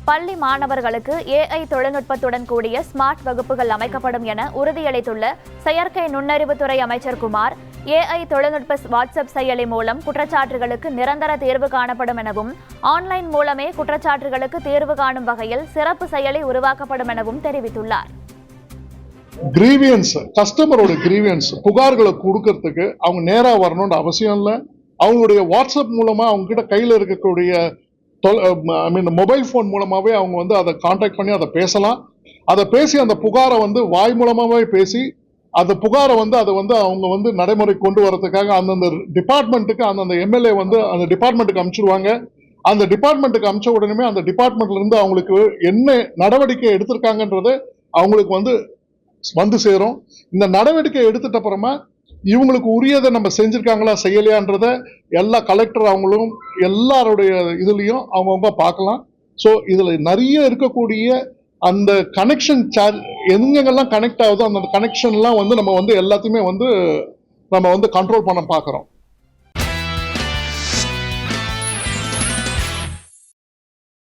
பள்ளி மாணவர்களுக்கு ஏஐ தொழில்நுட்பத்துடன் கூடிய ஸ்மார்ட் வகுப்புகள் அமைக்கப்படும் என உறுதியளித்துள்ள செயற்கை நுண்ணறிவுத்துறை அமைச்சர் குமார், ஏஐ தொழில்நுட்ப வாட்ஸ்அப் செயலி மூலம் குற்றச்சாட்டுகளுக்கு நிரந்தர தீர்வு காணப்படும் எனவும், ஆன்லைன் மூலமே குற்றச்சாட்டுகளுக்கு தீர்வு காணும் வகையில் சிறப்பு செயலி உருவாக்கப்படும் எனவும் தெரிவித்துள்ளார். கஸ்டமரோட கிரீவியன்ஸ் புகார்களை கொடுக்கறதுக்கு அவங்க நேரா வரணும்னு அவசியம் இல்லை. அவங்களுடைய வாட்ஸ்அப் மூலமா அவங்க கிட்ட கையில் இருக்கக்கூடிய மொபைல் போன் மூலமாவே அவங்க அதை கான்டாக்ட் பண்ணி அதை பேசலாம். அதை பேசி அந்த புகாரை வாய் மூலமாவே பேசி அந்த புகாரை அதை அவங்க நடைமுறை கொண்டு வரதுக்காக அந்தந்த டிபார்ட்மெண்ட்டுக்கு அந்தந்த எம்எல்ஏ அந்த டிபார்ட்மெண்ட்டுக்கு அனுப்பிச்சிடுவாங்க. அந்த டிபார்ட்மெண்ட்டுக்கு அனுப்பிச்ச உடனே அந்த டிபார்ட்மெண்ட்ல இருந்து அவங்களுக்கு என்ன நடவடிக்கை எடுத்திருக்காங்கன்றது அவங்களுக்கு வந்து சேரும். இந்த நடவடிக்கை எடுத்துட்ட அப்புறமா இவங்களுக்கு உரியதை நம்ம செஞ்சிருக்காங்களா செய்யலையான்றத எல்லா கலெக்டர் அவங்களும் எல்லாருடைய இதுலயும் அவங்கவுங்க பார்க்கலாம். ஸோ இதுல நிறைய இருக்கக்கூடிய அந்த கனெக்ஷன் சார்ஜ் எங்கெங்கெல்லாம் கனெக்ட் ஆகுதோ அந்த கனெக்ஷன்லாம் நம்ம எல்லாத்தையுமே நம்ம கண்ட்ரோல் பண்ண பார்க்குறோம்.